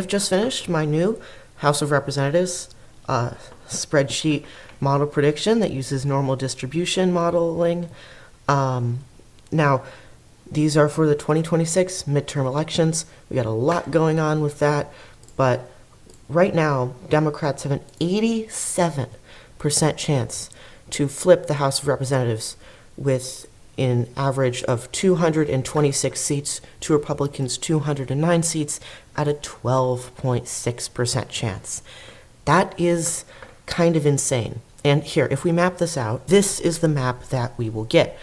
I've just finished my new House of Representatives spreadsheet model prediction that uses normal distribution modeling. Now, these are for the 2026 midterm elections. We got a lot going on with that, but right now, Democrats have an 87% chance to flip the House of Representatives with an average of 226 seats to Republicans' 209 seats at a 12.6% chance. That is kind of insane. And here, if we map this out, this is the map that we will get.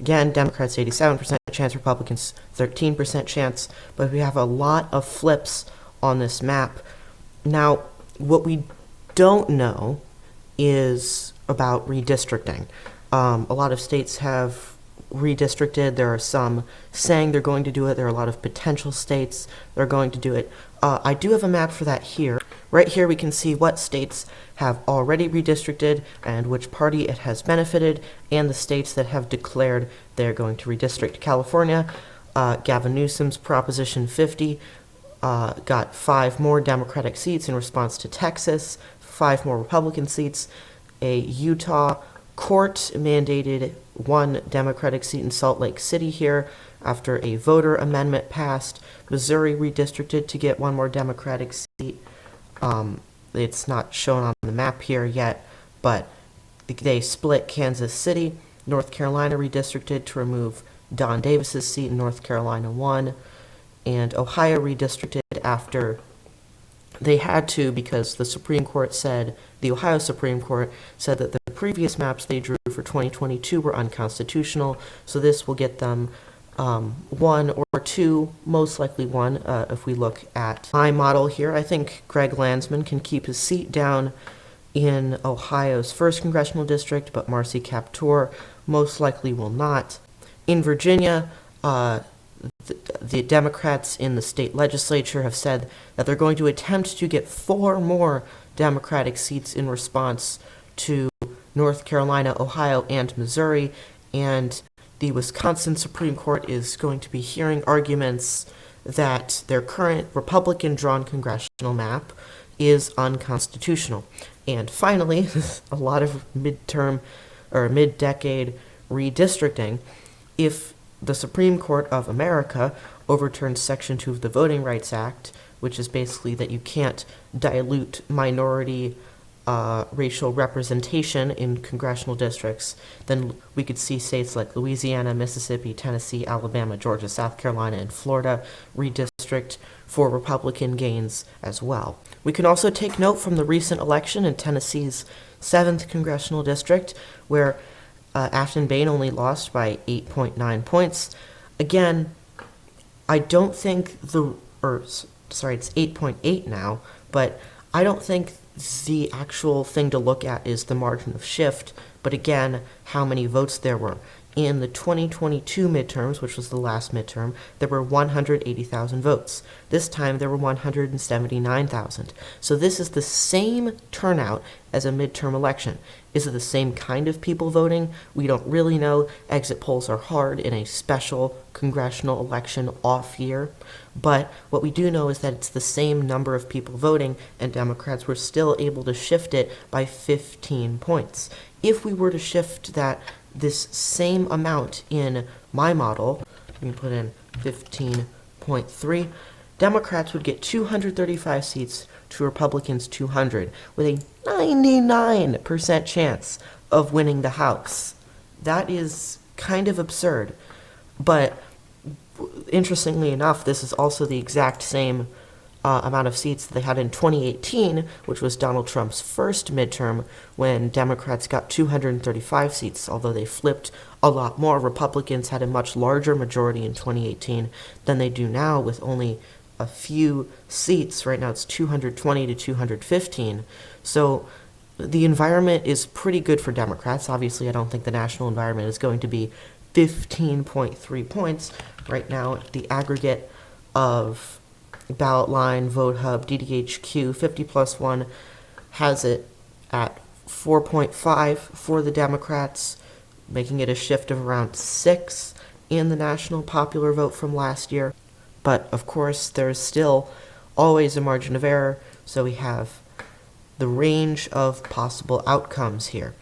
Again, Democrats 87% chance, Republicans 13% chance, but we have a lot of flips on this map. Now, what we don't know is about redistricting. A lot of states have redistricted. There are some saying they're going to do it. There are a lot of potential states that are going to do it. I do have a map for that here. Right here we can see what states have already redistricted and which party it has benefited, and the states that have declared they're going to redistrict. California, Gavin Newsom's Proposition 50 got 5 more Democratic seats in response to Texas, 5 more Republican seats. A Utah court mandated 1 Democratic seat in Salt Lake City here after a voter amendment passed. Missouri redistricted to get 1 more Democratic seat. It's not shown on the map here yet, but they split Kansas City. North Carolina redistricted to remove Don Davis's seat in North Carolina 1. And Ohio redistricted after they had to, because the Supreme Court said, the Ohio Supreme Court said that the previous maps they drew for 2022 were unconstitutional, so this will get them 1 or 2, most likely 1, if we look at my model here. I think Greg Landsman can keep his seat down in Ohio's 1st congressional district, but Marcy Kaptur most likely will not. In Virginia, the Democrats in the state legislature have said that they're going to attempt to get 4 more Democratic seats in response to North Carolina, Ohio, and Missouri, and the Wisconsin Supreme Court is going to be hearing arguments that their current Republican-drawn congressional map is unconstitutional. And finally, a lot of midterm or mid-decade redistricting. If the Supreme Court of America overturns Section 2 of the Voting Rights Act, which is basically that you can't dilute minority racial representation in congressional districts, then we could see states like Louisiana, Mississippi, Tennessee, Alabama, Georgia, South Carolina, and Florida redistrict for Republican gains as well. We can also take note from the recent election in Tennessee's 7th congressional district, where Afton Bain only lost by 8.9 points. Again, I don't think it's 8.8 now, but I don't think the actual thing to look at is the margin of shift, but again, how many votes there were. In the 2022 midterms, which was the last midterm, there were 180,000 votes. This time there were 179,000. So this is the same turnout as a midterm election. Is it the same kind of people voting? We don't really know. Exit polls are hard in a special congressional election off year. But what we do know is that it's the same number of people voting, and Democrats were still able to shift it by 15 points. If we were to shift this same amount in my model, we can put in 15.3, Democrats would get 235 seats to Republicans 200, with a 99% chance of winning the House. That is kind of absurd, but interestingly enough, this is also the exact same amount of seats that they had in 2018, which was Donald Trump's first midterm, when Democrats got 235 seats, although they flipped a lot more. Republicans had a much larger majority in 2018 than they do now, with only a few seats. Right now it's 220 to 215. So the environment is pretty good for Democrats. Obviously, I don't think the national environment is going to be 15.3 points. Right now, the aggregate of Ballot Line, Vote Hub, DDHQ, 50+1 has it at 4.5 for the Democrats, making it a shift of around 6 in the national popular vote from last year. But of course, there's still always a margin of error, so we have the range of possible outcomes here,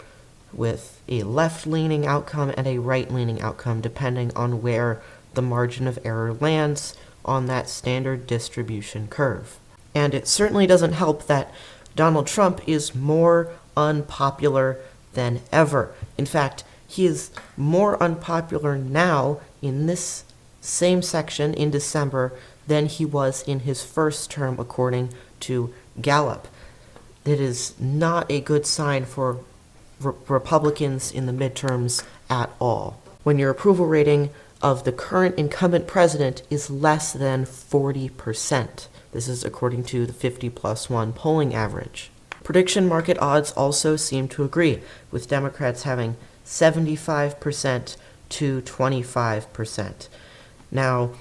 with a left-leaning outcome and a right-leaning outcome, depending on where the margin of error lands on that standard distribution curve. And it certainly doesn't help that Donald Trump is more unpopular than ever. In fact, he is more unpopular now in this same section in December than he was in his first term, according to Gallup. It is not a good sign for Republicans in the midterms at all. When your approval rating of the current incumbent president is less than 40%. This is according to the 50+1 polling average. Prediction market odds also seem to agree, with Democrats having 75% to 25%. Now,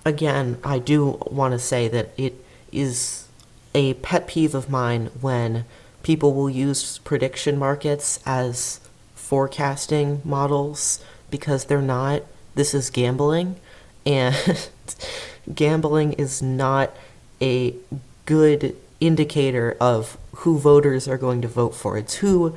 again, I do want to say that it is a pet peeve of mine when people will use prediction markets as forecasting models, because they're not. This is gambling, and gambling is not a good indicator of who voters are going to vote for. It's who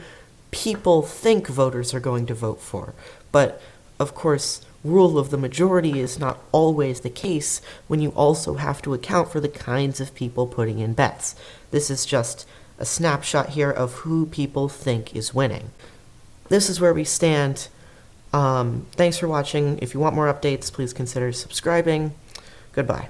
people think voters are going to vote for. But, of course, rule of the majority is not always the case when you also have to account for the kinds of people putting in bets. This is just a snapshot here of who people think is winning. This is where we stand. Thanks for watching. If you want more updates, please consider subscribing. Goodbye.